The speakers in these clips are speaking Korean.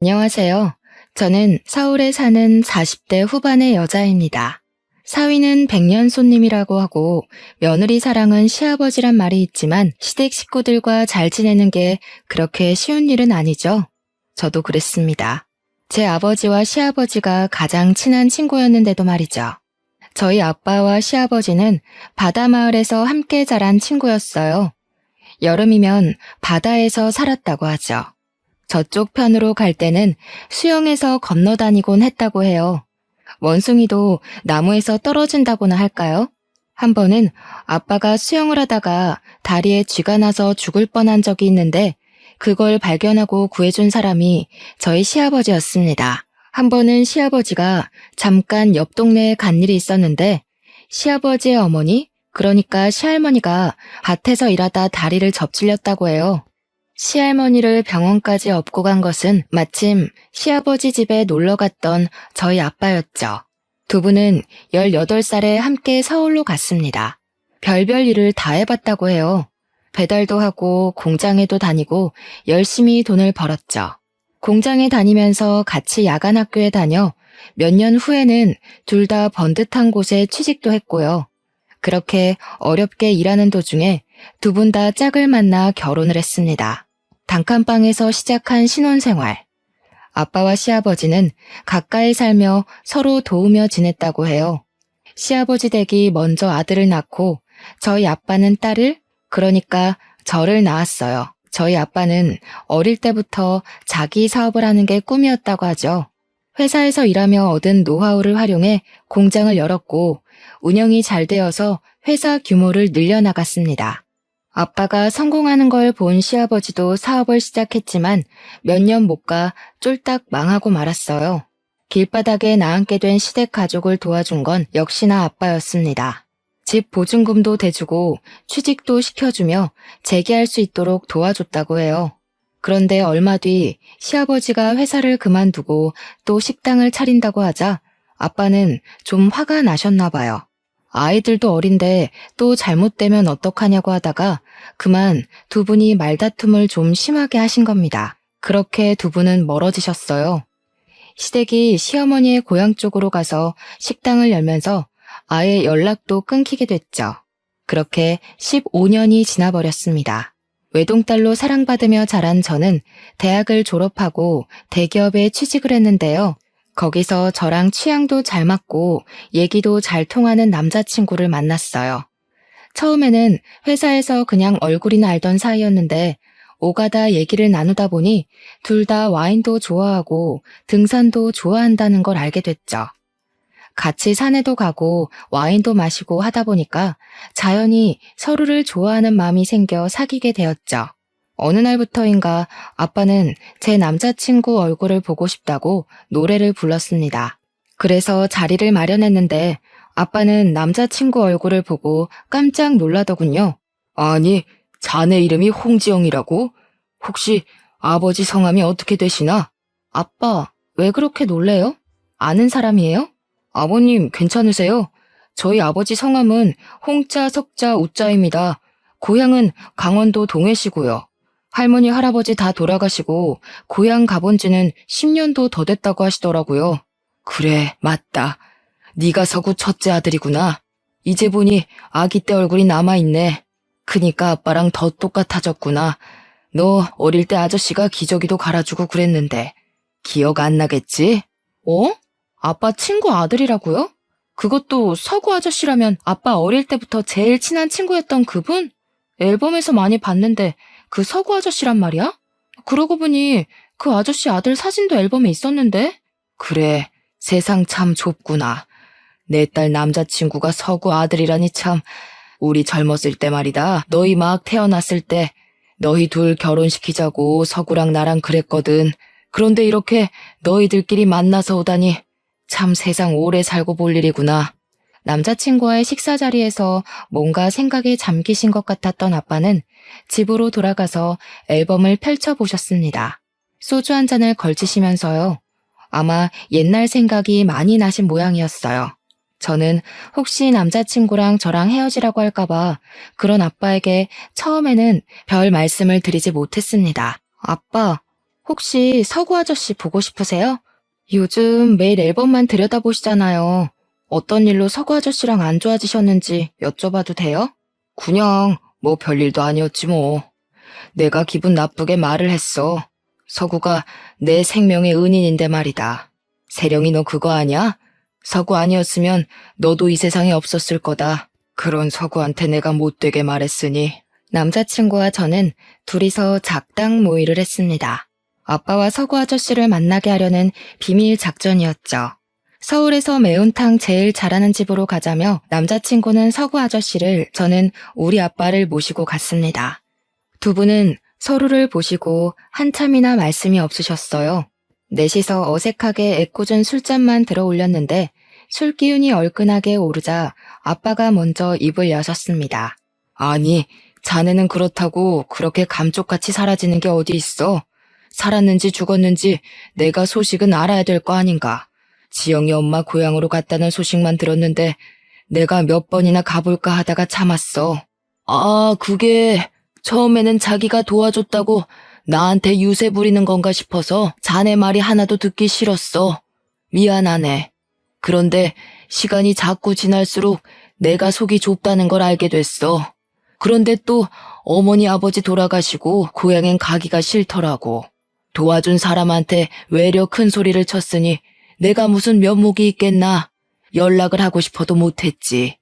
안녕하세요. 저는 서울에 사는 40대 후반의 여자입니다. 사위는 백년 손님이라고 하고 며느리 사랑은 시아버지란 말이 있지만 시댁 식구들과 잘 지내는 게 그렇게 쉬운 일은 아니죠. 저도 그랬습니다. 제 아버지와 시아버지가 가장 친한 친구였는데도 말이죠. 저희 아빠와 시아버지는 바다마을에서 함께 자란 친구였어요. 여름이면 바다에서 살았다고 하죠. 저쪽 편으로 갈 때는 수영해서 건너다니곤 했다고 해요. 원숭이도 나무에서 떨어진다고나 할까요? 한 번은 아빠가 수영을 하다가 다리에 쥐가 나서 죽을 뻔한 적이 있는데 그걸 발견하고 구해준 사람이 저희 시아버지였습니다. 한 번은 시아버지가 잠깐 옆 동네에 간 일이 있었는데 시아버지의 어머니, 그러니까 시할머니가 밭에서 일하다 다리를 접질렸다고 해요. 시할머니를 병원까지 업고 간 것은 마침 시아버지 집에 놀러 갔던 저희 아빠였죠. 두 분은 18살에 함께 서울로 갔습니다. 별별 일을 다 해봤다고 해요. 배달도 하고 공장에도 다니고 열심히 돈을 벌었죠. 공장에 다니면서 같이 야간 학교에 다녀 몇 년 후에는 둘 다 번듯한 곳에 취직도 했고요. 그렇게 어렵게 일하는 도중에 두 분 다 짝을 만나 결혼을 했습니다. 단칸방에서 시작한 신혼생활. 아빠와 시아버지는 가까이 살며 서로 도우며 지냈다고 해요. 시아버지 댁이 먼저 아들을 낳고 저희 아빠는 딸을, 그러니까 저를 낳았어요. 저희 아빠는 어릴 때부터 자기 사업을 하는 게 꿈이었다고 하죠. 회사에서 일하며 얻은 노하우를 활용해 공장을 열었고 운영이 잘 되어서 회사 규모를 늘려나갔습니다. 아빠가 성공하는 걸 본 시아버지도 사업을 시작했지만 몇 년 못 가 쫄딱 망하고 말았어요. 길바닥에 나앉게 된 시댁 가족을 도와준 건 역시나 아빠였습니다. 집 보증금도 대주고 취직도 시켜주며 재기할 수 있도록 도와줬다고 해요. 그런데 얼마 뒤 시아버지가 회사를 그만두고 또 식당을 차린다고 하자 아빠는 좀 화가 나셨나 봐요. 아이들도 어린데 또 잘못되면 어떡하냐고 하다가 그만 두 분이 말다툼을 좀 심하게 하신 겁니다. 그렇게 두 분은 멀어지셨어요. 시댁이 시어머니의 고향 쪽으로 가서 식당을 열면서 아예 연락도 끊기게 됐죠. 그렇게 15년이 지나버렸습니다. 외동딸로 사랑받으며 자란 저는 대학을 졸업하고 대기업에 취직을 했는데요. 거기서 저랑 취향도 잘 맞고 얘기도 잘 통하는 남자친구를 만났어요. 처음에는 회사에서 그냥 얼굴이나 알던 사이였는데 오가다 얘기를 나누다 보니 둘 다 와인도 좋아하고 등산도 좋아한다는 걸 알게 됐죠. 같이 산에도 가고 와인도 마시고 하다 보니까 자연히 서로를 좋아하는 마음이 생겨 사귀게 되었죠. 어느 날부터인가 아빠는 제 남자친구 얼굴을 보고 싶다고 노래를 불렀습니다. 그래서 자리를 마련했는데 아빠는 남자친구 얼굴을 보고 깜짝 놀라더군요. 아니, 자네 이름이 홍지영이라고? 혹시 아버지 성함이 어떻게 되시나? 아빠, 왜 그렇게 놀래요? 아는 사람이에요? 아버님, 괜찮으세요? 저희 아버지 성함은 홍자, 석자, 우자입니다. 고향은 강원도 동해시고요. 할머니, 할아버지 다 돌아가시고 고향 가본 지는 10년도 더 됐다고 하시더라고요. 그래, 맞다. 네가 서구 첫째 아들이구나. 이제 보니 아기 때 얼굴이 남아있네. 크니까 아빠랑 더 똑같아졌구나. 너 어릴 때 아저씨가 기저귀도 갈아주고 그랬는데 기억 안 나겠지? 어? 아빠 친구 아들이라고요? 그것도 서구 아저씨라면 아빠 어릴 때부터 제일 친한 친구였던 그분? 앨범에서 많이 봤는데 그 서구 아저씨란 말이야? 그러고 보니 그 아저씨 아들 사진도 앨범에 있었는데? 그래, 세상 참 좁구나. 내 딸 남자친구가 서구 아들이라니 참. 우리 젊었을 때 말이다. 너희 막 태어났을 때 너희 둘 결혼시키자고 서구랑 나랑 그랬거든. 그런데 이렇게 너희들끼리 만나서 오다니 참 세상 오래 살고 볼 일이구나. 남자친구와의 식사 자리에서 뭔가 생각에 잠기신 것 같았던 아빠는 집으로 돌아가서 앨범을 펼쳐보셨습니다. 소주 한 잔을 걸치시면서요. 아마 옛날 생각이 많이 나신 모양이었어요. 저는 혹시 남자친구랑 저랑 헤어지라고 할까봐 그런 아빠에게 처음에는 별 말씀을 드리지 못했습니다. 아빠, 혹시 서구 아저씨 보고 싶으세요? 요즘 매일 앨범만 들여다보시잖아요. 어떤 일로 서구 아저씨랑 안 좋아지셨는지 여쭤봐도 돼요? 그냥 뭐 별일도 아니었지 뭐. 내가 기분 나쁘게 말을 했어. 서구가 내 생명의 은인인데 말이다. 세령이 너 그거 아냐? 서구 아니었으면 너도 이 세상에 없었을 거다. 그런 서구한테 내가 못되게 말했으니. 남자친구와 저는 둘이서 작당 모의를 했습니다. 아빠와 서구 아저씨를 만나게 하려는 비밀 작전이었죠. 서울에서 매운탕 제일 잘하는 집으로 가자며 남자친구는 서구 아저씨를, 저는 우리 아빠를 모시고 갔습니다. 두 분은 서로를 보시고 한참이나 말씀이 없으셨어요. 넷이서 어색하게 애꿎은 술잔만 들어 올렸는데 술 기운이 얼큰하게 오르자 아빠가 먼저 입을 여셨습니다. 아니, 자네는 그렇다고 그렇게 감쪽같이 사라지는 게 어디 있어? 살았는지 죽었는지 내가 소식은 알아야 될 거 아닌가. 지영이 엄마 고향으로 갔다는 소식만 들었는데 내가 몇 번이나 가볼까 하다가 참았어. 아, 그게 처음에는 자기가 도와줬다고 나한테 유세 부리는 건가 싶어서 자네 말이 하나도 듣기 싫었어. 미안하네. 그런데 시간이 자꾸 지날수록 내가 속이 좁다는 걸 알게 됐어. 그런데 또 어머니 아버지 돌아가시고 고향엔 가기가 싫더라고. 도와준 사람한테 외려 큰 소리를 쳤으니 내가 무슨 면목이 있겠나. 연락을 하고 싶어도 못했지.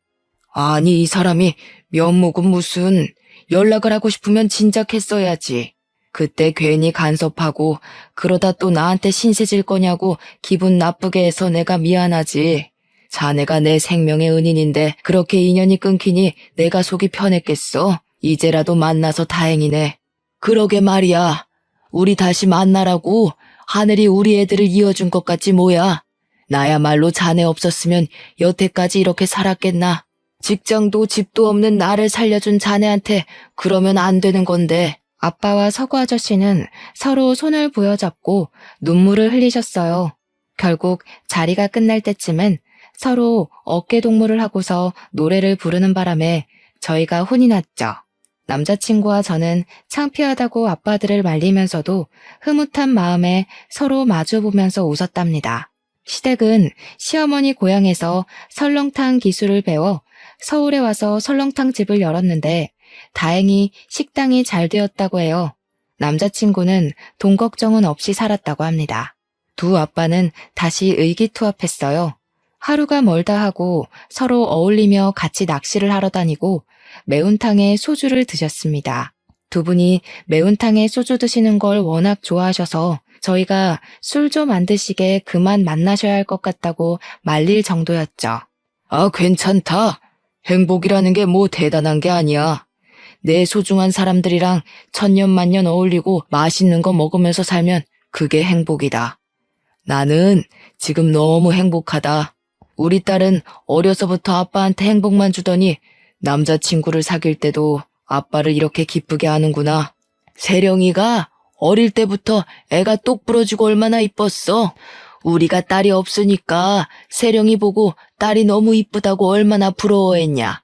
아니, 이 사람이 면목은 무슨. 연락을 하고 싶으면 진작 했어야지. 그때 괜히 간섭하고 그러다 또 나한테 신세질 거냐고 기분 나쁘게 해서 내가 미안하지. 자네가 내 생명의 은인인데 그렇게 인연이 끊기니 내가 속이 편했겠어. 이제라도 만나서 다행이네. 그러게 말이야. 우리 다시 만나라고 하늘이 우리 애들을 이어준 것 같지 뭐야. 나야말로 자네 없었으면 여태까지 이렇게 살았겠나. 직장도 집도 없는 나를 살려준 자네한테 그러면 안 되는 건데. 아빠와 서구 아저씨는 서로 손을 부여잡고 눈물을 흘리셨어요. 결국 자리가 끝날 때쯤엔 서로 어깨동무를 하고서 노래를 부르는 바람에 저희가 혼이 났죠. 남자친구와 저는 창피하다고 아빠들을 말리면서도 흐뭇한 마음에 서로 마주보면서 웃었답니다. 시댁은 시어머니 고향에서 설렁탕 기술을 배워 서울에 와서 설렁탕 집을 열었는데 다행히 식당이 잘 되었다고 해요. 남자친구는 돈 걱정은 없이 살았다고 합니다. 두 아빠는 다시 의기투합했어요. 하루가 멀다 하고 서로 어울리며 같이 낚시를 하러 다니고 매운탕에 소주를 드셨습니다. 두 분이 매운탕에 소주 드시는 걸 워낙 좋아하셔서 저희가 술 좀 안 드시게 그만 만나셔야 할 것 같다고 말릴 정도였죠. 아, 괜찮다. 행복이라는 게 뭐 대단한 게 아니야. 내 소중한 사람들이랑 천년만년 어울리고 맛있는 거 먹으면서 살면 그게 행복이다. 나는 지금 너무 행복하다. 우리 딸은 어려서부터 아빠한테 행복만 주더니 남자친구를 사귈 때도 아빠를 이렇게 기쁘게 하는구나. 세령이가 어릴 때부터 애가 똑 부러지고 얼마나 이뻤어. 우리가 딸이 없으니까 세령이 보고 딸이 너무 이쁘다고 얼마나 부러워했냐.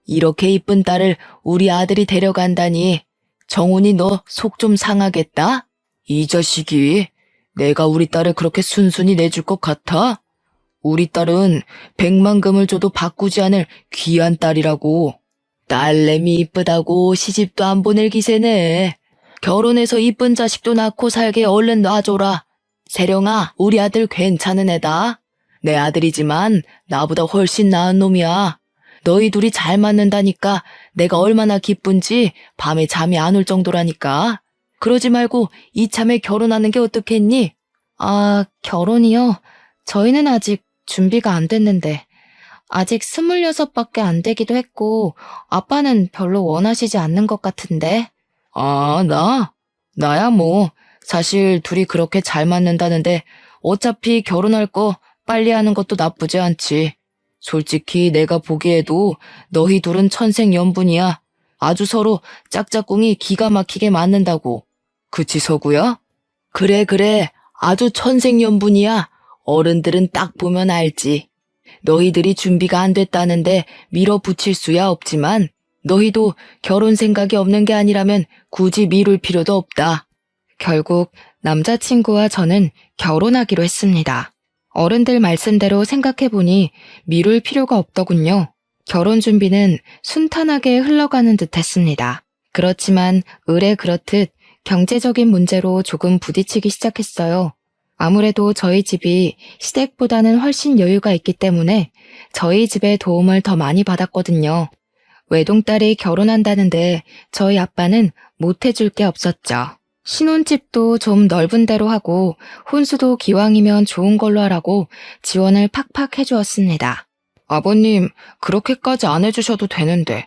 이렇게 이쁜 딸을 우리 아들이 데려간다니 정훈이 너 속 좀 상하겠다? 이 자식이 내가 우리 딸을 그렇게 순순히 내줄 것 같아? 우리 딸은 100만 금을 줘도 바꾸지 않을 귀한 딸이라고. 딸내미 이쁘다고 시집도 안 보낼 기세네. 결혼해서 이쁜 자식도 낳고 살게 얼른 놔줘라. 세령아, 우리 아들 괜찮은 애다. 내 아들이지만 나보다 훨씬 나은 놈이야. 너희 둘이 잘 맞는다니까 내가 얼마나 기쁜지 밤에 잠이 안 올 정도라니까. 그러지 말고 이참에 결혼하는 게 어떻겠니? 아, 결혼이요? 저희는 아직 준비가 안 됐는데. 아직 26밖에 안 되기도 했고 아빠는 별로 원하시지 않는 것 같은데. 아, 나야 뭐 사실 둘이 그렇게 잘 맞는다는데 어차피 결혼할 거 빨리 하는 것도 나쁘지 않지. 솔직히 내가 보기에도 너희 둘은 천생연분이야. 아주 서로 짝짝꿍이 기가 막히게 맞는다고. 그치, 서구야? 그래. 아주 천생연분이야. 어른들은 딱 보면 알지. 너희들이 준비가 안 됐다는데 밀어붙일 수야 없지만 너희도 결혼 생각이 없는 게 아니라면 굳이 미룰 필요도 없다. 결국 남자친구와 저는 결혼하기로 했습니다. 어른들 말씀대로 생각해보니 미룰 필요가 없더군요. 결혼 준비는 순탄하게 흘러가는 듯 했습니다. 그렇지만 의례 그렇듯 경제적인 문제로 조금 부딪히기 시작했어요. 아무래도 저희 집이 시댁보다는 훨씬 여유가 있기 때문에 저희 집의 도움을 더 많이 받았거든요. 외동딸이 결혼한다는데 저희 아빠는 못 해줄 게 없었죠. 신혼집도 좀 넓은 데로 하고 혼수도 기왕이면 좋은 걸로 하라고 지원을 팍팍 해주었습니다. 아버님, 그렇게까지 안 해주셔도 되는데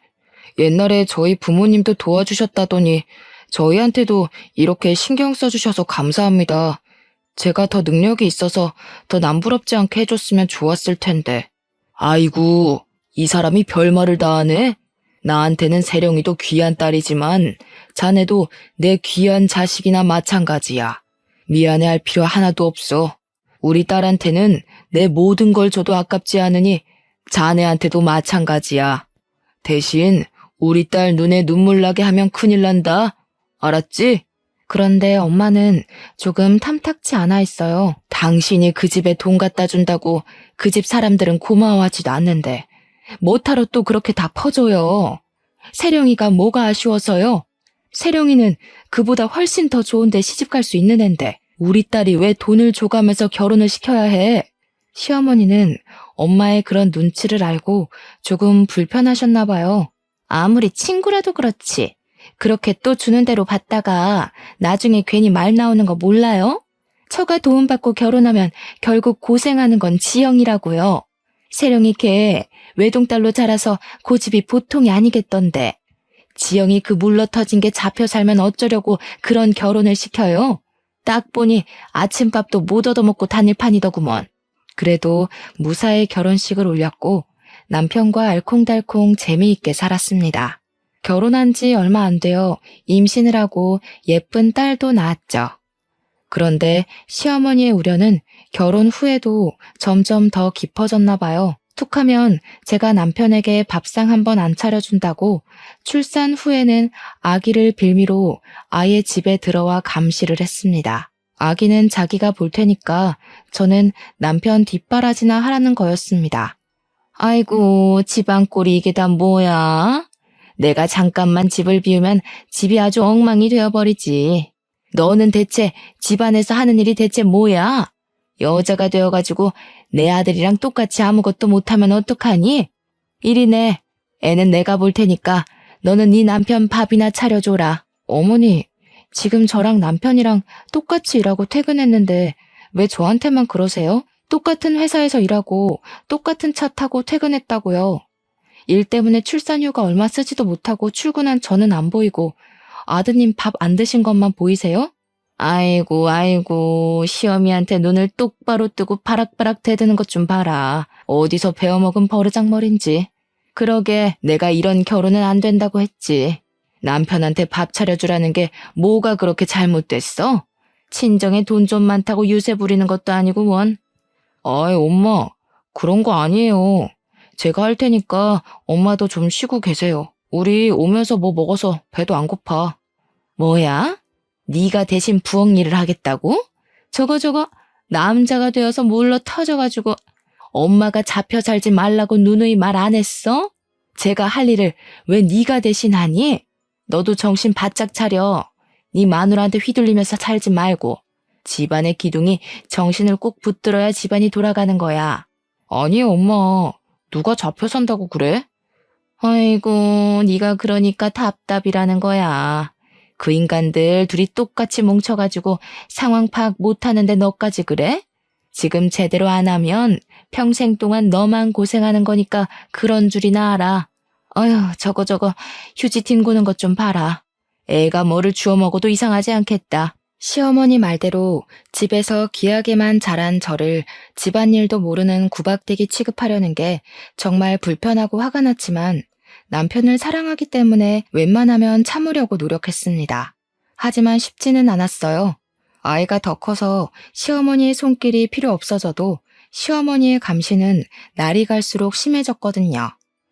옛날에 저희 부모님도 도와주셨다더니 저희한테도 이렇게 신경 써주셔서 감사합니다. 제가 더 능력이 있어서 더 남부럽지 않게 해줬으면 좋았을 텐데. 아이고, 이 사람이 별말을 다 하네? 나한테는 세령이도 귀한 딸이지만 자네도 내 귀한 자식이나 마찬가지야. 미안해할 필요 하나도 없어. 우리 딸한테는 내 모든 걸 줘도 아깝지 않으니 자네한테도 마찬가지야. 대신 우리 딸 눈에 눈물 나게 하면 큰일 난다. 알았지? 그런데 엄마는 조금 탐탁치 않아 했어요. 당신이 그 집에 돈 갖다 준다고 그 집 사람들은 고마워하지도 않는데 뭐하러 또 그렇게 다 퍼줘요. 세령이가 뭐가 아쉬워서요? 세령이는 그보다 훨씬 더 좋은 데 시집갈 수 있는 앤데 우리 딸이 왜 돈을 줘가면서 결혼을 시켜야 해? 시어머니는 엄마의 그런 눈치를 알고 조금 불편하셨나 봐요. 아무리 친구라도 그렇지. 그렇게 또 주는 대로 받다가 나중에 괜히 말 나오는 거 몰라요? 처가 도움받고 결혼하면 결국 고생하는 건 지영이라고요. 세령이 걔 외동딸로 자라서 고집이 보통이 아니겠던데. 지영이 그 물러터진 게 잡혀 살면 어쩌려고 그런 결혼을 시켜요? 딱 보니 아침밥도 못 얻어먹고 다닐 판이더구먼. 그래도 무사히 결혼식을 올렸고 남편과 알콩달콩 재미있게 살았습니다. 결혼한 지 얼마 안 되어 임신을 하고 예쁜 딸도 낳았죠. 그런데 시어머니의 우려는 결혼 후에도 점점 더 깊어졌나 봐요. 툭하면 제가 남편에게 밥상 한 번 안 차려준다고 출산 후에는 아기를 빌미로 아예 집에 들어와 감시를 했습니다. 아기는 자기가 볼 테니까 저는 남편 뒷바라지나 하라는 거였습니다. 아이고, 집안 꼴이 이게 다 뭐야? 내가 잠깐만 집을 비우면 집이 아주 엉망이 되어버리지. 너는 대체 집안에서 하는 일이 대체 뭐야? 여자가 되어가지고 내 아들이랑 똑같이 아무것도 못하면 어떡하니? 이리네. 애는 내가 볼 테니까 너는 네 남편 밥이나 차려줘라. 어머니, 지금 저랑 남편이랑 똑같이 일하고 퇴근했는데 왜 저한테만 그러세요? 똑같은 회사에서 일하고 똑같은 차 타고 퇴근했다고요. 일 때문에 출산휴가 얼마 쓰지도 못하고 출근한 저는 안 보이고 아드님 밥 안 드신 것만 보이세요? 아이고, 시어미한테 눈을 똑바로 뜨고 바락바락 대드는 것 좀 봐라. 어디서 배워먹은 버르장머리인지. 그러게 내가 이런 결혼은 안 된다고 했지. 남편한테 밥 차려주라는 게 뭐가 그렇게 잘못됐어? 친정에 돈 좀 많다고 유세 부리는 것도 아니고 뭔. 아이, 엄마, 그런 거 아니에요. 제가 할 테니까 엄마도 좀 쉬고 계세요. 우리 오면서 뭐 먹어서 배도 안 고파. 뭐야? 네가 대신 부엌 일을 하겠다고? 저거 남자가 되어서 물러 터져가지고 엄마가 잡혀 살지 말라고 누누이 말 안 했어? 제가 할 일을 왜 네가 대신 하니? 너도 정신 바짝 차려. 네 마누라한테 휘둘리면서 살지 말고. 집안의 기둥이 정신을 꼭 붙들어야 집안이 돌아가는 거야. 아니, 엄마. 누가 잡혀 산다고 그래? 아이고, 네가 그러니까 답답이라는 거야. 그 인간들 둘이 똑같이 뭉쳐가지고 상황 파악 못하는데 너까지 그래? 지금 제대로 안 하면 평생 동안 너만 고생하는 거니까 그런 줄이나 알아. 어휴, 저거 휴지 뒹구는 것 좀 봐라. 애가 뭐를 주워 먹어도 이상하지 않겠다. 시어머니 말대로 집에서 귀하게만 자란 저를 집안일도 모르는 구박대기 취급하려는 게 정말 불편하고 화가 났지만 남편을 사랑하기 때문에 웬만하면 참으려고 노력했습니다. 하지만 쉽지는 않았어요. 아이가 더 커서 시어머니의 손길이 필요 없어져도 시어머니의 감시는 날이 갈수록 심해졌거든요.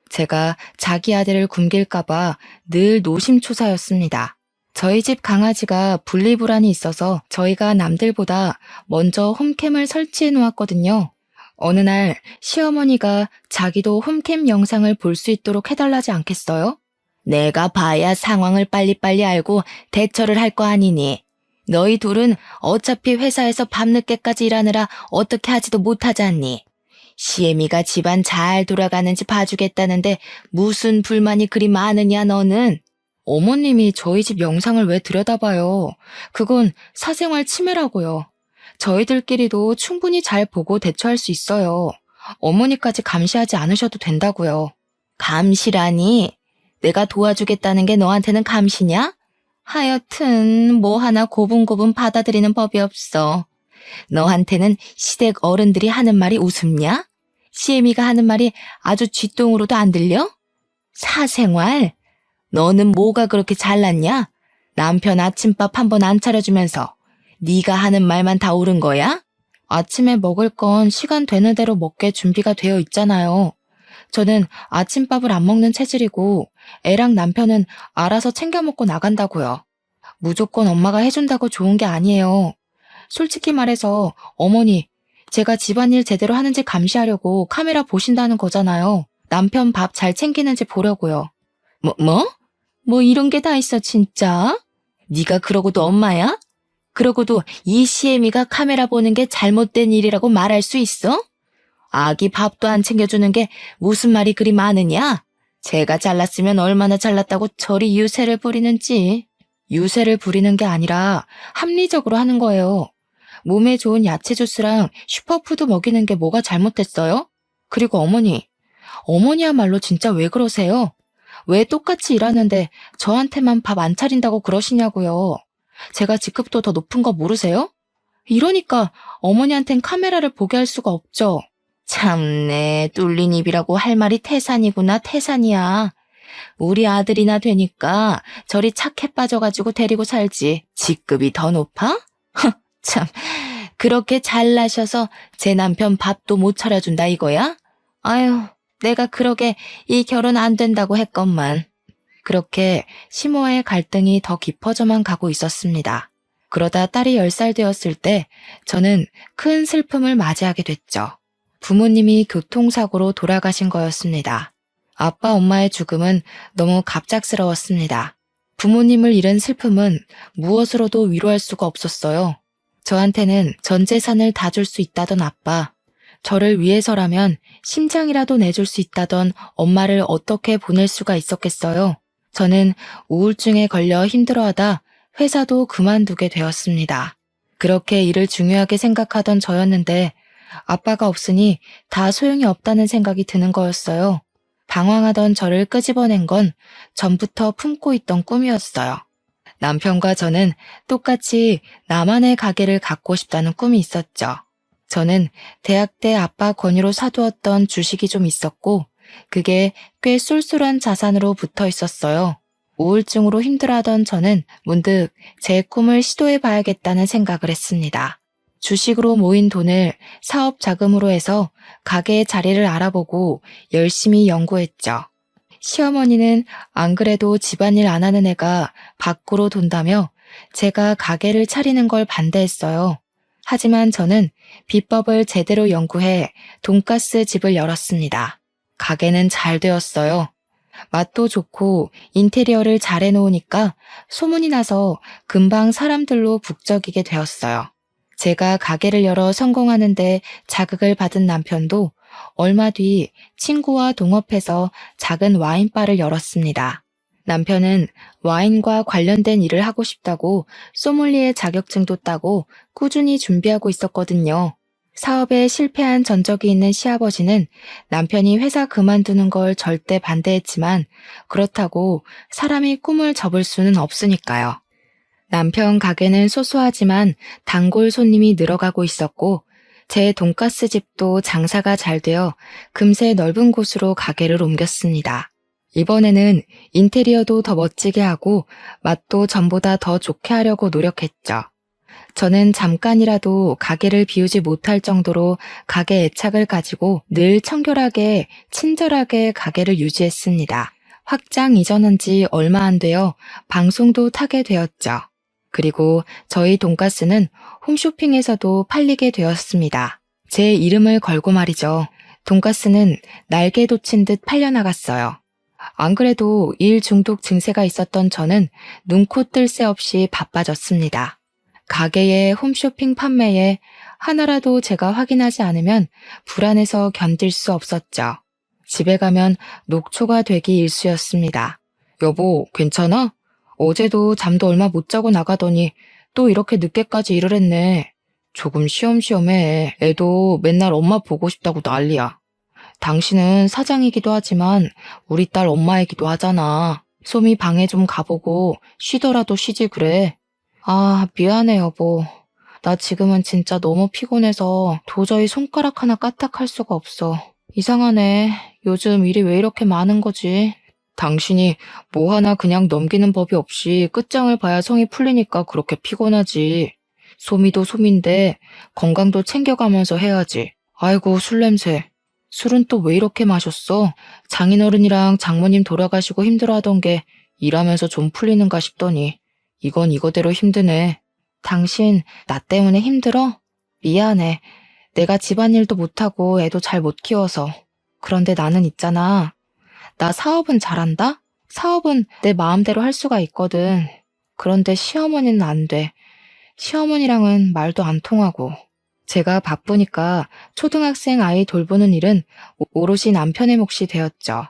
제가 자기 아들을 굶길까봐 늘 노심초사였습니다. 저희 집 강아지가 분리불안이 있어서 저희가 남들보다 먼저 홈캠을 설치해 놓았거든요. 어느 날 시어머니가 자기도 홈캠 영상을 볼 수 있도록 해달라지 않겠어요? 내가 봐야 상황을 빨리빨리 알고 대처를 할 거 아니니. 너희 둘은 어차피 회사에서 밤늦게까지 일하느라 어떻게 하지도 못하잖니. 시애미가 집안 잘 돌아가는지 봐주겠다는데 무슨 불만이 그리 많으냐 너는? 어머님이 저희 집 영상을 왜 들여다봐요? 그건 사생활 침해라고요. 저희들끼리도 충분히 잘 보고 대처할 수 있어요. 어머니까지 감시하지 않으셔도 된다고요. 감시라니? 내가 도와주겠다는 게 너한테는 감시냐? 하여튼 뭐 하나 고분고분 받아들이는 법이 없어. 너한테는 시댁 어른들이 하는 말이 우습냐? 시애미가 하는 말이 아주 쥐똥으로도 안 들려? 사생활? 너는 뭐가 그렇게 잘났냐? 남편 아침밥 한 번 안 차려주면서 네가 하는 말만 다 옳은 거야? 아침에 먹을 건 시간 되는 대로 먹게 준비가 되어 있잖아요. 저는 아침밥을 안 먹는 체질이고 애랑 남편은 알아서 챙겨 먹고 나간다고요. 무조건 엄마가 해준다고 좋은 게 아니에요. 솔직히 말해서 어머니, 제가 집안일 제대로 하는지 감시하려고 카메라 보신다는 거잖아요. 남편 밥 잘 챙기는지 보려고요. 뭐 이런 게 다 있어 진짜? 네가 그러고도 엄마야? 그러고도 이 시애미가 카메라 보는 게 잘못된 일이라고 말할 수 있어? 아기 밥도 안 챙겨주는 게 무슨 말이 그리 많으냐? 제가 잘났으면 얼마나 잘났다고 저리 유세를 부리는지. 유세를 부리는 게 아니라 합리적으로 하는 거예요. 몸에 좋은 야채 주스랑 슈퍼푸드 먹이는 게 뭐가 잘못됐어요? 그리고 어머니야말로 진짜 왜 그러세요? 왜 똑같이 일하는데 저한테만 밥 안 차린다고 그러시냐고요. 제가 직급도 더 높은 거 모르세요? 이러니까 어머니한텐 카메라를 보게 할 수가 없죠. 참네, 뚫린 입이라고 할 말이 태산이구나, 태산이야. 우리 아들이나 되니까 저리 착해 빠져가지고 데리고 살지. 직급이 더 높아? 참, 그렇게 잘나셔서 제 남편 밥도 못 차려준다 이거야? 아유, 내가 그러게 이 결혼 안 된다고 했건만. 그렇게 시모의 갈등이 더 깊어져만 가고 있었습니다. 그러다 딸이 10살 되었을 때 저는 큰 슬픔을 맞이하게 됐죠. 부모님이 교통사고로 돌아가신 거였습니다. 아빠, 엄마의 죽음은 너무 갑작스러웠습니다. 부모님을 잃은 슬픔은 무엇으로도 위로할 수가 없었어요. 저한테는 전 재산을 다 줄 수 있다던 아빠, 저를 위해서라면 심장이라도 내줄 수 있다던 엄마를 어떻게 보낼 수가 있었겠어요. 저는 우울증에 걸려 힘들어하다 회사도 그만두게 되었습니다. 그렇게 일을 중요하게 생각하던 저였는데 아빠가 없으니 다 소용이 없다는 생각이 드는 거였어요. 방황하던 저를 끄집어낸 건 전부터 품고 있던 꿈이었어요. 남편과 저는 똑같이 나만의 가게를 갖고 싶다는 꿈이 있었죠. 저는 대학 때 아빠 권유로 사두었던 주식이 좀 있었고 그게 꽤 쏠쏠한 자산으로 붙어 있었어요. 우울증으로 힘들어하던 저는 문득 제 꿈을 시도해봐야겠다는 생각을 했습니다. 주식으로 모인 돈을 사업 자금으로 해서 가게의 자리를 알아보고 열심히 연구했죠. 시어머니는 안 그래도 집안일 안 하는 애가 밖으로 돈다며 제가 가게를 차리는 걸 반대했어요. 하지만 저는 비법을 제대로 연구해 돈가스 집을 열었습니다. 가게는 잘 되었어요. 맛도 좋고 인테리어를 잘 해놓으니까 소문이 나서 금방 사람들로 북적이게 되었어요. 제가 가게를 열어 성공하는데 자극을 받은 남편도 얼마 뒤 친구와 동업해서 작은 와인바를 열었습니다. 남편은 와인과 관련된 일을 하고 싶다고 소믈리에 자격증도 따고 꾸준히 준비하고 있었거든요. 사업에 실패한 전적이 있는 시아버지는 남편이 회사 그만두는 걸 절대 반대했지만 그렇다고 사람이 꿈을 접을 수는 없으니까요. 남편 가게는 소소하지만 단골 손님이 늘어가고 있었고 제 돈가스 집도 장사가 잘 되어 금세 넓은 곳으로 가게를 옮겼습니다. 이번에는 인테리어도 더 멋지게 하고 맛도 전보다 더 좋게 하려고 노력했죠. 저는 잠깐이라도 가게를 비우지 못할 정도로 가게 애착을 가지고 늘 청결하게 친절하게 가게를 유지했습니다. 확장 이전한 지 얼마 안 되어 방송도 타게 되었죠. 그리고 저희 돈가스는 홈쇼핑에서도 팔리게 되었습니다. 제 이름을 걸고 말이죠. 돈가스는 날개 돋친 듯 팔려나갔어요. 안 그래도 일 중독 증세가 있었던 저는 눈코 뜰 새 없이 바빠졌습니다. 가게의 홈쇼핑 판매에 하나라도 제가 확인하지 않으면 불안해서 견딜 수 없었죠. 집에 가면 녹초가 되기 일쑤였습니다. 여보, 괜찮아? 어제도 잠도 얼마 못 자고 나가더니 또 이렇게 늦게까지 일을 했네. 조금 쉬엄쉬엄해. 애도 맨날 엄마 보고 싶다고 난리야. 당신은 사장이기도 하지만 우리 딸 엄마이기도 하잖아. 솜이 방에 좀 가보고 쉬더라도 쉬지 그래. 아, 미안해 여보. 나 지금은 진짜 너무 피곤해서 도저히 손가락 하나 까딱할 수가 없어. 이상하네. 요즘 일이 왜 이렇게 많은 거지? 당신이 뭐 하나 그냥 넘기는 법이 없이 끝장을 봐야 성이 풀리니까 그렇게 피곤하지. 솜이도 솜인데 건강도 챙겨가면서 해야지. 아이고, 술 냄새. 술은 또 왜 이렇게 마셨어? 장인어른이랑 장모님 돌아가시고 힘들어하던 게 일하면서 좀 풀리는가 싶더니 이건 이거대로 힘드네. 당신 나 때문에 힘들어? 미안해. 내가 집안일도 못하고 애도 잘 못 키워서. 그런데 나는 있잖아. 나 사업은 잘한다? 사업은 내 마음대로 할 수가 있거든. 그런데 시어머니는 안 돼. 시어머니랑은 말도 안 통하고. 제가 바쁘니까 초등학생 아이 돌보는 일은 오롯이 남편의 몫이 되었죠.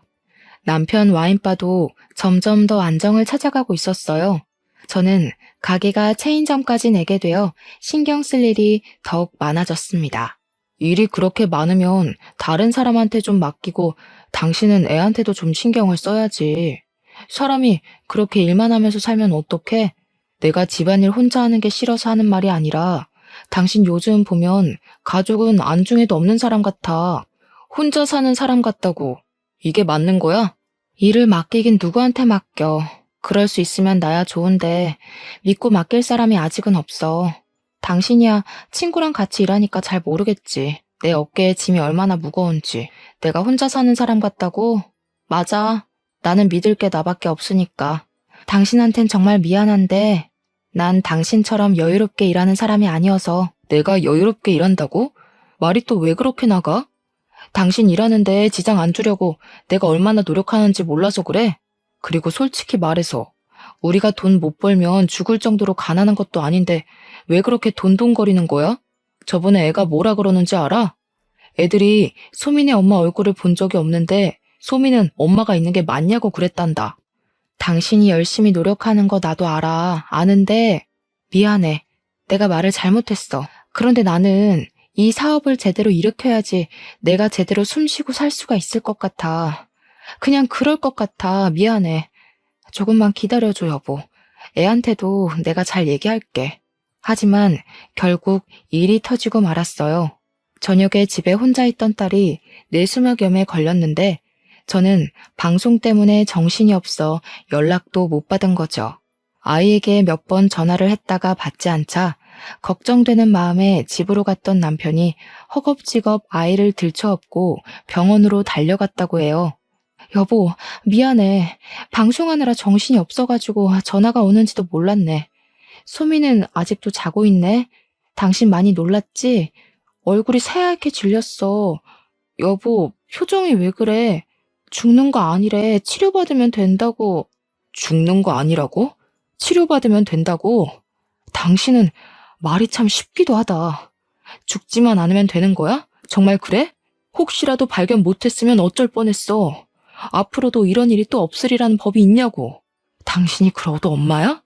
남편 와인바도 점점 더 안정을 찾아가고 있었어요. 저는 가게가 체인점까지 내게 되어 신경 쓸 일이 더욱 많아졌습니다. 일이 그렇게 많으면 다른 사람한테 좀 맡기고 당신은 애한테도 좀 신경을 써야지. 사람이 그렇게 일만 하면서 살면 어떡해? 내가 집안일 혼자 하는 게 싫어서 하는 말이 아니라 당신 요즘 보면 가족은 안중에도 없는 사람 같아. 혼자 사는 사람 같다고. 이게 맞는 거야? 일을 맡기긴 누구한테 맡겨. 그럴 수 있으면 나야 좋은데 믿고 맡길 사람이 아직은 없어. 당신이야 친구랑 같이 일하니까 잘 모르겠지. 내 어깨에 짐이 얼마나 무거운지. 내가 혼자 사는 사람 같다고? 맞아. 나는 믿을 게 나밖에 없으니까. 당신한텐 정말 미안한데 난 당신처럼 여유롭게 일하는 사람이 아니어서. 내가 여유롭게 일한다고? 말이 또 왜 그렇게 나가? 당신 일하는데 지장 안 주려고 내가 얼마나 노력하는지 몰라서 그래? 그리고 솔직히 말해서 우리가 돈 못 벌면 죽을 정도로 가난한 것도 아닌데 왜 그렇게 돈돈거리는 거야? 저번에 애가 뭐라 그러는지 알아? 애들이 소민의 엄마 얼굴을 본 적이 없는데 소민은 엄마가 있는 게 맞냐고 그랬단다. 당신이 열심히 노력하는 거 나도 알아. 아는데 미안해. 내가 말을 잘못했어. 그런데 나는 이 사업을 제대로 일으켜야지 내가 제대로 숨 쉬고 살 수가 있을 것 같아. 그냥 그럴 것 같아. 미안해. 조금만 기다려줘, 여보. 애한테도 내가 잘 얘기할게. 하지만 결국 일이 터지고 말았어요. 저녁에 집에 혼자 있던 딸이 뇌수막염에 걸렸는데 저는 방송 때문에 정신이 없어 연락도 못 받은 거죠. 아이에게 몇 번 전화를 했다가 받지 않자 걱정되는 마음에 집으로 갔던 남편이 허겁지겁 아이를 들쳐업고 병원으로 달려갔다고 해요. 여보, 미안해. 방송하느라 정신이 없어가지고 전화가 오는지도 몰랐네. 소미는 아직도 자고 있네. 당신 많이 놀랐지? 얼굴이 새하얗게 질렸어. 여보, 표정이 왜 그래? 죽는 거 아니래. 치료받으면 된다고. 죽는 거 아니라고? 치료받으면 된다고? 당신은 말이 참 쉽기도 하다. 죽지만 않으면 되는 거야? 정말 그래? 혹시라도 발견 못했으면 어쩔 뻔했어. 앞으로도 이런 일이 또 없으리라는 법이 있냐고. 당신이 그러도 엄마야?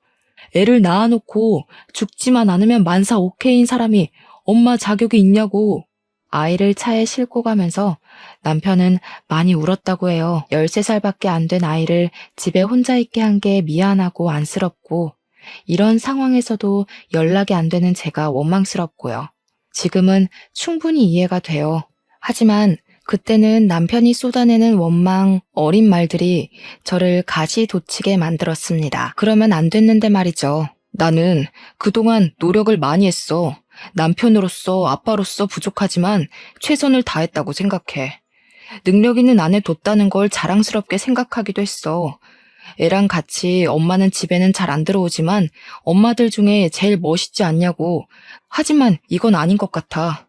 애를 낳아놓고 죽지만 않으면 만사 오케이인 사람이 엄마 자격이 있냐고. 아이를 차에 싣고 가면서 남편은 많이 울었다고 해요. 13살밖에 안 된 아이를 집에 혼자 있게 한 게 미안하고 안쓰럽고 이런 상황에서도 연락이 안 되는 제가 원망스럽고요. 지금은 충분히 이해가 돼요. 하지만 그때는 남편이 쏟아내는 원망, 어린 말들이 저를 가시돋치게 만들었습니다. 그러면 안 됐는데 말이죠. 나는 그동안 노력을 많이 했어. 남편으로서, 아빠로서 부족하지만 최선을 다했다고 생각해. 능력 있는 아내 뒀다는 걸 자랑스럽게 생각하기도 했어. 애랑 같이 엄마는 집에는 잘 안 들어오지만 엄마들 중에 제일 멋있지 않냐고. 하지만 이건 아닌 것 같아.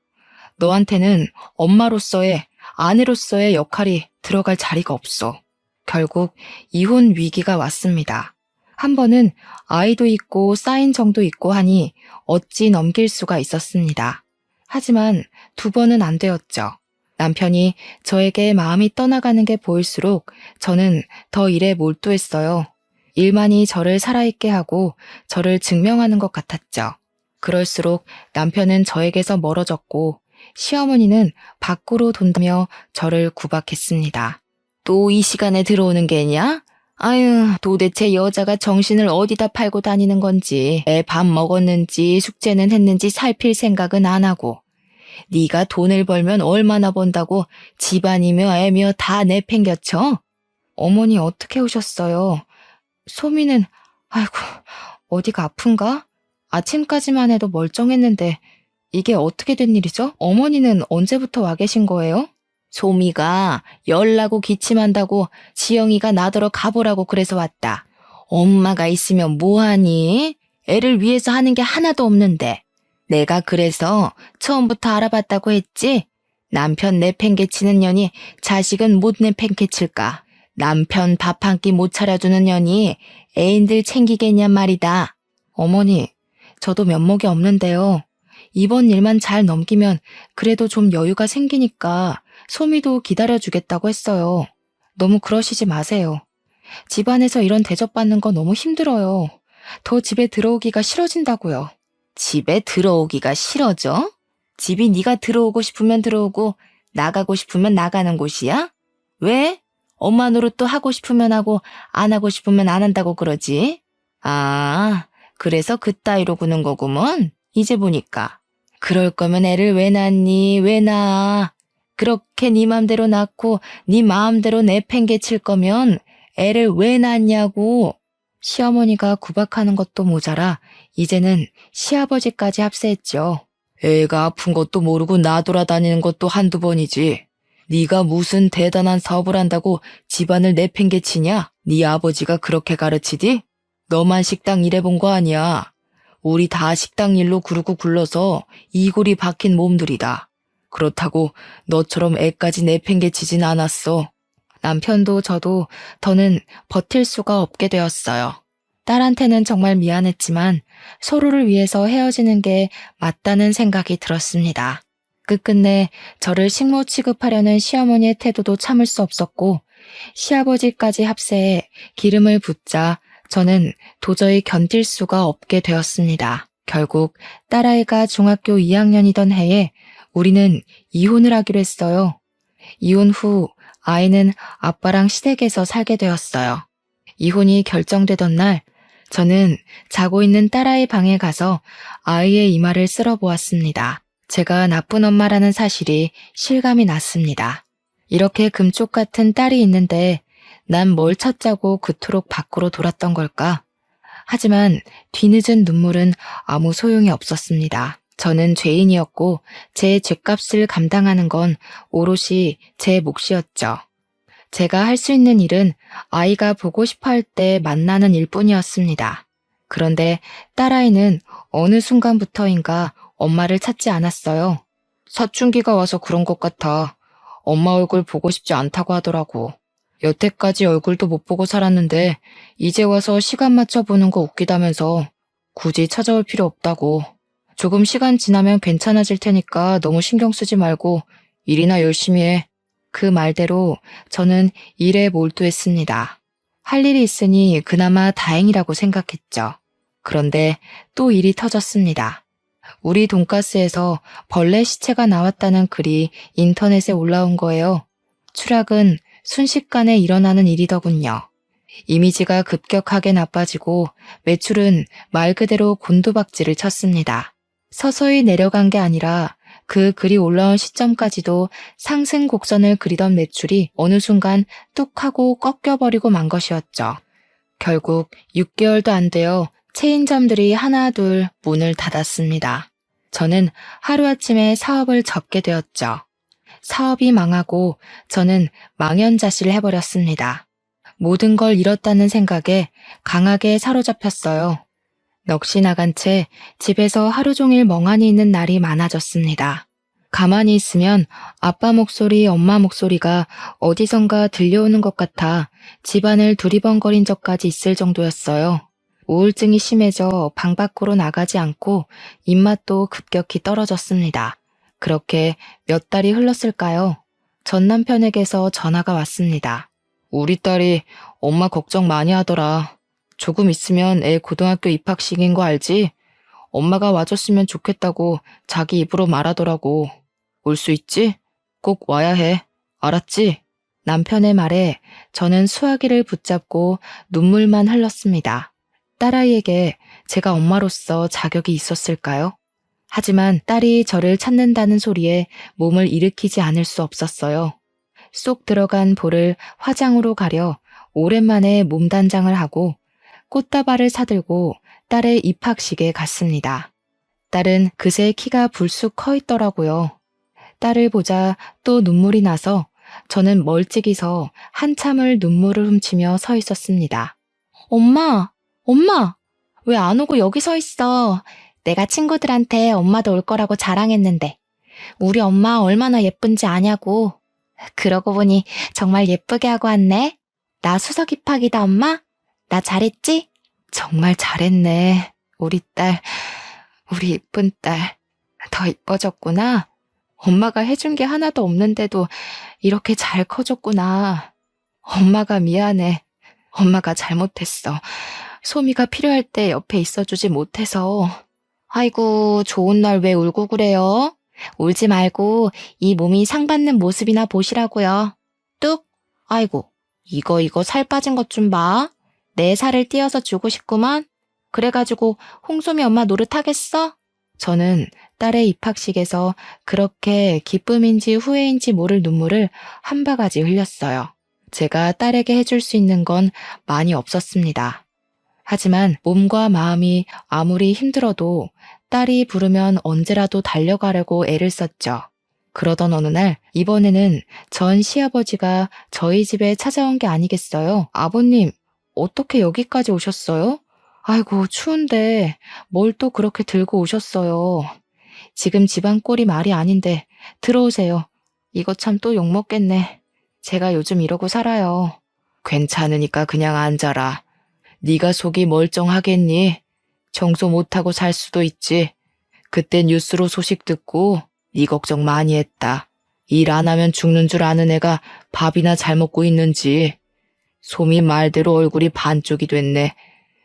너한테는 엄마로서의, 아내로서의 역할이 들어갈 자리가 없어. 결국 이혼 위기가 왔습니다. 한 번은 아이도 있고 쌓인 정도 있고 하니 어찌 넘길 수가 있었습니다. 하지만 두 번은 안 되었죠. 남편이 저에게 마음이 떠나가는 게 보일수록 저는 더 일에 몰두했어요. 일만이 저를 살아있게 하고 저를 증명하는 것 같았죠. 그럴수록 남편은 저에게서 멀어졌고 시어머니는 밖으로 돈다며 저를 구박했습니다. 또 이 시간에 들어오는 게냐? 아유, 도대체 여자가 정신을 어디다 팔고 다니는 건지, 애 밥 먹었는지 숙제는 했는지 살필 생각은 안 하고, 네가 돈을 벌면 얼마나 번다고 집안이며 애며 다 내팽겨쳐? 어머니 어떻게 오셨어요? 소미는 아이고 어디가 아픈가? 아침까지만 해도 멀쩡했는데 이게 어떻게 된 일이죠? 어머니는 언제부터 와 계신 거예요? 소미가 열나고 기침한다고 지영이가 나더러 가보라고 그래서 왔다. 엄마가 있으면 뭐하니? 애를 위해서 하는 게 하나도 없는데. 내가 그래서 처음부터 알아봤다고 했지? 남편 내팽개치는 년이 자식은 못 내팽개칠까? 남편 밥 한 끼 못 차려주는 년이 애인들 챙기겠냔 말이다. 어머니, 저도 면목이 없는데요. 이번 일만 잘 넘기면 그래도 좀 여유가 생기니까 소미도 기다려주겠다고 했어요. 너무 그러시지 마세요. 집안에서 이런 대접받는 거 너무 힘들어요. 더 집에 들어오기가 싫어진다고요. 집에 들어오기가 싫어져? 집이 네가 들어오고 싶으면 들어오고 나가고 싶으면 나가는 곳이야? 왜? 엄마 노릇도 하고 싶으면 하고 안 하고 싶으면 안 한다고 그러지? 아, 그래서 그따위로 구는 거구먼. 이제 보니까. 그럴 거면 애를 왜 낳니? 왜 낳아? 그렇게 네 맘대로 낳고 네 마음대로 내팽개칠 거면 애를 왜 낳냐고. 시어머니가 구박하는 것도 모자라 이제는 시아버지까지 합세했죠. 애가 아픈 것도 모르고 나돌아다니는 것도 한두 번이지. 네가 무슨 대단한 사업을 한다고 집안을 내팽개치냐? 네 아버지가 그렇게 가르치디? 너만 식당 일해본 거 아니야. 우리 다 식당 일로 구르고 굴러서 이골이 박힌 몸들이다. 그렇다고 너처럼 애까지 내팽개치진 않았어. 남편도 저도 더는 버틸 수가 없게 되었어요. 딸한테는 정말 미안했지만 서로를 위해서 헤어지는 게 맞다는 생각이 들었습니다. 끝끝내 저를 식모 취급하려는 시어머니의 태도도 참을 수 없었고 시아버지까지 합세해 기름을 붓자 저는 도저히 견딜 수가 없게 되었습니다. 결국 딸아이가 중학교 2학년이던 해에 우리는 이혼을 하기로 했어요. 이혼 후 아이는 아빠랑 시댁에서 살게 되었어요. 이혼이 결정되던 날 저는 자고 있는 딸아이 방에 가서 아이의 이마를 쓸어보았습니다. 제가 나쁜 엄마라는 사실이 실감이 났습니다. 이렇게 금쪽 같은 딸이 있는데 난 뭘 찾자고 그토록 밖으로 돌았던 걸까? 하지만 뒤늦은 눈물은 아무 소용이 없었습니다. 저는 죄인이었고 제 죗값을 감당하는 건 오롯이 제 몫이었죠. 제가 할 수 있는 일은 아이가 보고 싶어 할 때 만나는 일뿐이었습니다. 그런데 딸아이는 어느 순간부터인가 엄마를 찾지 않았어요. 사춘기가 와서 그런 것 같아. 엄마 얼굴 보고 싶지 않다고 하더라고. 여태까지 얼굴도 못 보고 살았는데 이제 와서 시간 맞춰 보는 거 웃기다면서 굳이 찾아올 필요 없다고. 조금 시간 지나면 괜찮아질 테니까 너무 신경 쓰지 말고 일이나 열심히 해. 그 말대로 저는 일에 몰두했습니다. 할 일이 있으니 그나마 다행이라고 생각했죠. 그런데 또 일이 터졌습니다. 우리 돈가스에서 벌레 시체가 나왔다는 글이 인터넷에 올라온 거예요. 추락은 순식간에 일어나는 일이더군요. 이미지가 급격하게 나빠지고 매출은 말 그대로 곤두박질을 쳤습니다. 서서히 내려간 게 아니라 그 글이 올라온 시점까지도 상승 곡선을 그리던 매출이 어느 순간 뚝 하고 꺾여버리고 만 것이었죠. 결국 6개월도 안 되어 체인점들이 하나 둘 문을 닫았습니다. 저는 하루아침에 사업을 접게 되었죠. 사업이 망하고 저는 망연자실을 해버렸습니다. 모든 걸 잃었다는 생각에 강하게 사로잡혔어요. 넋이 나간 채 집에서 하루 종일 멍하니 있는 날이 많아졌습니다. 가만히 있으면 아빠 목소리, 엄마 목소리가 어디선가 들려오는 것 같아 집안을 두리번거린 적까지 있을 정도였어요. 우울증이 심해져 방 밖으로 나가지 않고 입맛도 급격히 떨어졌습니다. 그렇게 몇 달이 흘렀을까요? 전 남편에게서 전화가 왔습니다. 우리 딸이 엄마 걱정 많이 하더라. 조금 있으면 애 고등학교 입학식인 거 알지? 엄마가 와줬으면 좋겠다고 자기 입으로 말하더라고. 올 수 있지? 꼭 와야 해. 알았지? 남편의 말에 저는 수화기를 붙잡고 눈물만 흘렀습니다. 딸아이에게 제가 엄마로서 자격이 있었을까요? 하지만 딸이 저를 찾는다는 소리에 몸을 일으키지 않을 수 없었어요. 쏙 들어간 볼을 화장으로 가려 오랜만에 몸단장을 하고 꽃다발을 사들고 딸의 입학식에 갔습니다. 딸은 그새 키가 불쑥 커 있더라고요. 딸을 보자 또 눈물이 나서 저는 멀찍이서 한참을 눈물을 훔치며 서 있었습니다. 엄마! 엄마! 왜 안 오고 여기 서 있어? 내가 친구들한테 엄마도 올 거라고 자랑했는데 우리 엄마 얼마나 예쁜지 아냐고. 그러고 보니 정말 예쁘게 하고 왔네. 나 수석 입학이다 엄마. 나 잘했지? 정말 잘했네. 우리 딸, 우리 이쁜 딸. 더 이뻐졌구나. 엄마가 해준 게 하나도 없는데도 이렇게 잘 커졌구나. 엄마가 미안해. 엄마가 잘못했어. 소미가 필요할 때 옆에 있어주지 못해서. 아이고, 좋은 날 왜 울고 그래요? 울지 말고 이 몸이 상받는 모습이나 보시라고요. 뚝! 아이고, 이거 살 빠진 것 좀 봐. 내 살을 띄어서 주고 싶구만. 그래가지고 홍소미 엄마 노릇하겠어? 저는 딸의 입학식에서 그렇게 기쁨인지 후회인지 모를 눈물을 한 바가지 흘렸어요. 제가 딸에게 해줄 수 있는 건 많이 없었습니다. 하지만 몸과 마음이 아무리 힘들어도 딸이 부르면 언제라도 달려가려고 애를 썼죠. 그러던 어느 날 이번에는 전 시아버지가 저희 집에 찾아온 게 아니겠어요? 아버님, 어떻게 여기까지 오셨어요? 아이고, 추운데 뭘 또 그렇게 들고 오셨어요. 지금 집안 꼴이 말이 아닌데 들어오세요. 이거 참 또 욕먹겠네. 제가 요즘 이러고 살아요. 괜찮으니까 그냥 앉아라. 네가 속이 멀쩡하겠니? 청소 못하고 살 수도 있지. 그때 뉴스로 소식 듣고 네 걱정 많이 했다. 일 안 하면 죽는 줄 아는 애가 밥이나 잘 먹고 있는지. 소미 말대로 얼굴이 반쪽이 됐네.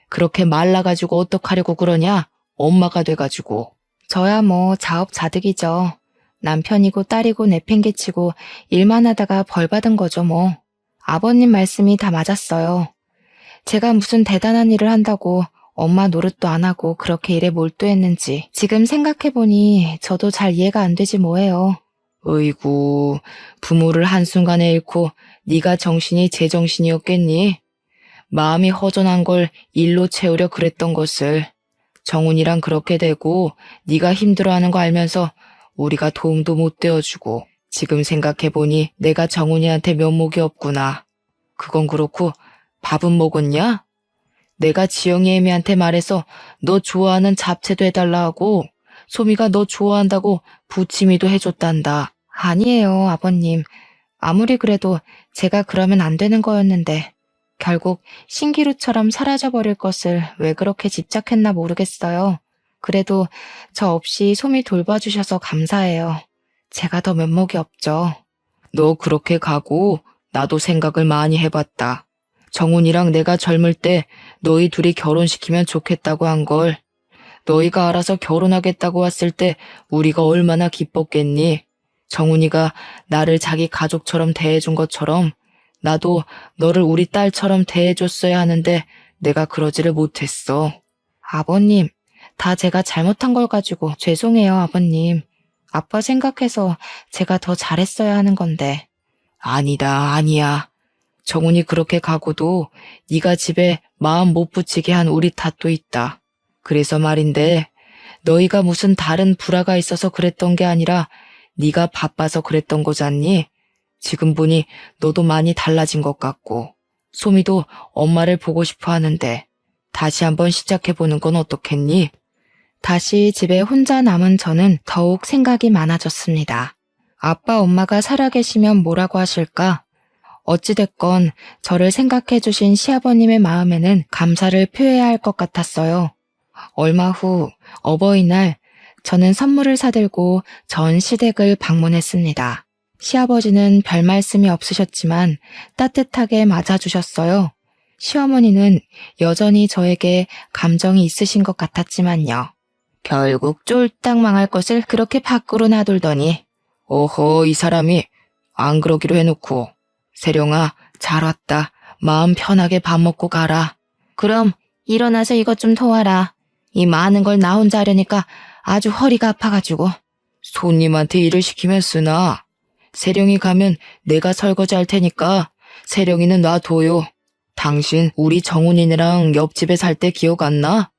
그렇게 말라가지고 어떡하려고 그러냐? 엄마가 돼가지고. 저야 뭐 자업자득이죠. 남편이고 딸이고 내팽개치고 일만 하다가 벌 받은 거죠 뭐. 아버님 말씀이 다 맞았어요. 제가 무슨 대단한 일을 한다고 엄마 노릇도 안 하고 그렇게 일에 몰두했는지 지금 생각해보니 저도 잘 이해가 안 되지 뭐예요. 어이구, 부모를 한순간에 잃고 네가 정신이 제정신이었겠니? 마음이 허전한 걸 일로 채우려 그랬던 것을. 정훈이랑 그렇게 되고 네가 힘들어하는 거 알면서 우리가 도움도 못 되어주고 지금 생각해보니 내가 정훈이한테 면목이 없구나. 그건 그렇고 밥은 먹었냐? 내가 지영이 애미한테 말해서 너 좋아하는 잡채도 해달라 하고 소미가 너 좋아한다고 부침이도 해줬단다. 아니에요, 아버님. 아무리 그래도 제가 그러면 안 되는 거였는데 결국 신기루처럼 사라져버릴 것을 왜 그렇게 집착했나 모르겠어요. 그래도 저 없이 소미 돌봐주셔서 감사해요. 제가 더 면목이 없죠. 너 그렇게 가고 나도 생각을 많이 해봤다. 정훈이랑 내가 젊을 때 너희 둘이 결혼시키면 좋겠다고 한 걸. 너희가 알아서 결혼하겠다고 왔을 때 우리가 얼마나 기뻤겠니? 정훈이가 나를 자기 가족처럼 대해준 것처럼 나도 너를 우리 딸처럼 대해줬어야 하는데 내가 그러지를 못했어. 아버님, 다 제가 잘못한 걸 가지고 죄송해요, 아버님. 아빠 생각해서 제가 더 잘했어야 하는 건데. 아니다, 아니야. 정훈이 그렇게 가고도 네가 집에 마음 못 붙이게 한 우리 탓도 있다. 그래서 말인데 너희가 무슨 다른 불화가 있어서 그랬던 게 아니라 네가 바빠서 그랬던 거잖니? 지금 보니 너도 많이 달라진 것 같고. 소미도 엄마를 보고 싶어 하는데 다시 한번 시작해보는 건 어떻겠니? 다시 집에 혼자 남은 저는 더욱 생각이 많아졌습니다. 아빠, 엄마가 살아계시면 뭐라고 하실까? 어찌됐건 저를 생각해 주신 시아버님의 마음에는 감사를 표해야 할 것 같았어요. 얼마 후 어버이날 저는 선물을 사들고 전 시댁을 방문했습니다. 시아버지는 별 말씀이 없으셨지만 따뜻하게 맞아주셨어요. 시어머니는 여전히 저에게 감정이 있으신 것 같았지만요. 결국 쫄딱 망할 것을 그렇게 밖으로 놔둘더니 어허, 이 사람이 안 그러기로 해놓고. 세령아, 잘 왔다. 마음 편하게 밥 먹고 가라. 그럼 일어나서 이것 좀 도와라. 이 많은 걸 나 혼자 하려니까 아주 허리가 아파가지고. 손님한테 일을 시키면 쓰나? 세령이 가면 내가 설거지 할 테니까 세령이는 놔둬요. 당신 우리 정훈이네랑 옆집에 살 때 기억 안 나?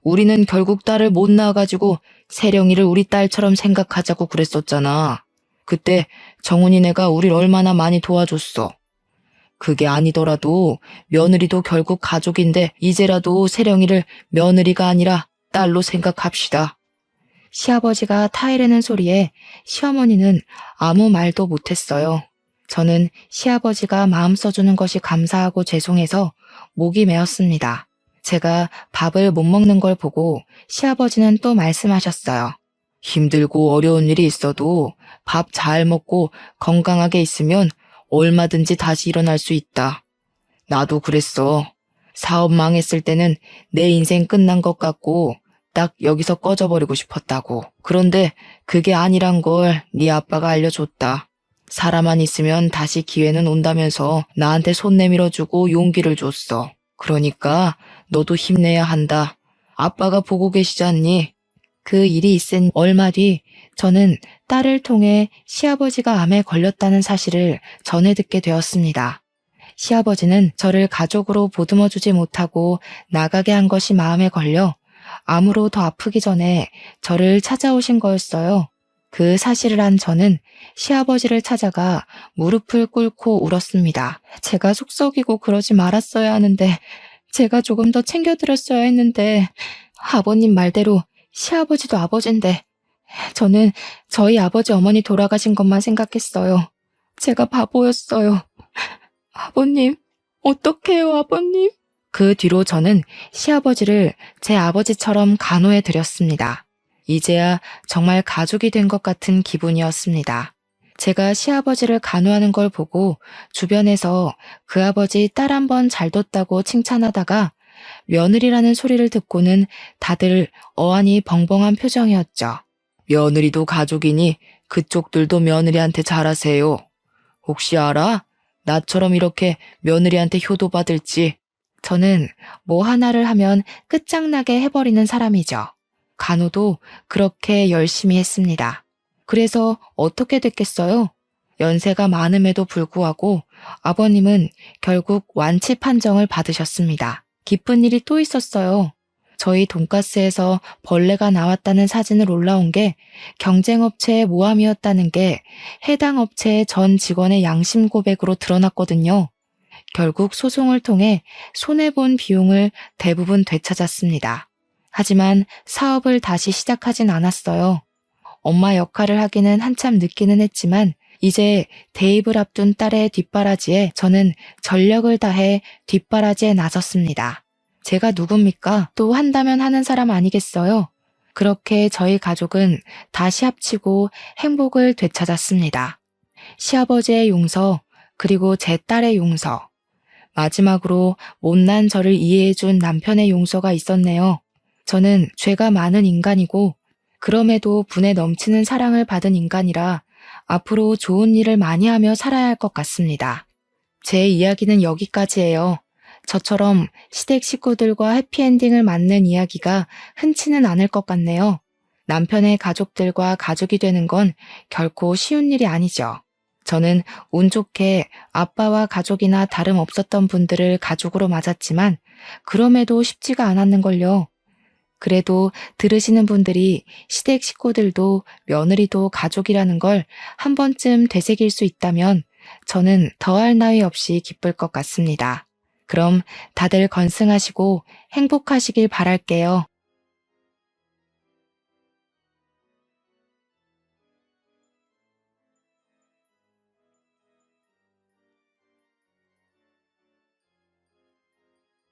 우리는 결국 딸을 못 낳아가지고 세령이를 우리 딸처럼 생각하자고 그랬었잖아. 그때 정훈이네가 우릴 얼마나 많이 도와줬어. 그게 아니더라도 며느리도 결국 가족인데 이제라도 세령이를 며느리가 아니라 딸로 생각합시다. 시아버지가 타이르는 소리에 시어머니는 아무 말도 못했어요. 저는 시아버지가 마음 써주는 것이 감사하고 죄송해서 목이 메었습니다. 제가 밥을 못 먹는 걸 보고 시아버지는 또 말씀하셨어요. 힘들고 어려운 일이 있어도 밥 잘 먹고 건강하게 있으면 얼마든지 다시 일어날 수 있다. 나도 그랬어. 사업 망했을 때는 내 인생 끝난 것 같고 딱 여기서 꺼져버리고 싶었다고. 그런데 그게 아니란 걸 네 아빠가 알려줬다. 사람만 있으면 다시 기회는 온다면서 나한테 손 내밀어주고 용기를 줬어. 그러니까 너도 힘내야 한다. 아빠가 보고 계시잖니. 그 일이 있은 얼마 뒤 저는 딸을 통해 시아버지가 암에 걸렸다는 사실을 전해 듣게 되었습니다. 시아버지는 저를 가족으로 보듬어주지 못하고 나가게 한 것이 마음에 걸려 암으로 더 아프기 전에 저를 찾아오신 거였어요. 그 사실을 안 저는 시아버지를 찾아가 무릎을 꿇고 울었습니다. 제가 속썩이고 그러지 말았어야 하는데, 제가 조금 더 챙겨드렸어야 했는데, 아버님 말대로 시아버지도 아버지인데, 저는 저희 아버지 어머니 돌아가신 것만 생각했어요. 제가 바보였어요. 아버님, 어떡해요, 아버님? 그 뒤로 저는 시아버지를 제 아버지처럼 간호해 드렸습니다. 이제야 정말 가족이 된 것 같은 기분이었습니다. 제가 시아버지를 간호하는 걸 보고 주변에서 그 아버지 딸 한 번 잘 뒀다고 칭찬하다가 며느리라는 소리를 듣고는 다들 어안이 벙벙한 표정이었죠. 며느리도 가족이니 그쪽들도 며느리한테 잘하세요. 혹시 알아? 나처럼 이렇게 며느리한테 효도받을지. 저는 뭐 하나를 하면 끝장나게 해버리는 사람이죠. 간호도 그렇게 열심히 했습니다. 그래서 어떻게 됐겠어요? 연세가 많음에도 불구하고 아버님은 결국 완치 판정을 받으셨습니다. 기쁜 일이 또 있었어요. 저희 돈가스에서 벌레가 나왔다는 사진을 올라온 게 경쟁업체의 모함이었다는 게 해당 업체의 전 직원의 양심 고백으로 드러났거든요. 결국 소송을 통해 손해본 비용을 대부분 되찾았습니다. 하지만 사업을 다시 시작하진 않았어요. 엄마 역할을 하기는 한참 늦기는 했지만 이제 대입을 앞둔 딸의 뒷바라지에 저는 전력을 다해 뒷바라지에 나섰습니다. 제가 누굽니까? 또 한다면 하는 사람 아니겠어요? 그렇게 저희 가족은 다시 합치고 행복을 되찾았습니다. 시아버지의 용서, 그리고 제 딸의 용서, 마지막으로 못난 저를 이해해준 남편의 용서가 있었네요. 저는 죄가 많은 인간이고 그럼에도 분에 넘치는 사랑을 받은 인간이라 앞으로 좋은 일을 많이 하며 살아야 할 것 같습니다. 제 이야기는 여기까지예요. 저처럼 시댁 식구들과 해피엔딩을 맞는 이야기가 흔치는 않을 것 같네요. 남편의 가족들과 가족이 되는 건 결코 쉬운 일이 아니죠. 저는 운 좋게 아빠와 가족이나 다름없었던 분들을 가족으로 맞았지만 그럼에도 쉽지가 않았는걸요. 그래도 들으시는 분들이 시댁 식구들도 며느리도 가족이라는 걸 한 번쯤 되새길 수 있다면 저는 더할 나위 없이 기쁠 것 같습니다. 그럼 다들 건승하시고 행복하시길 바랄게요.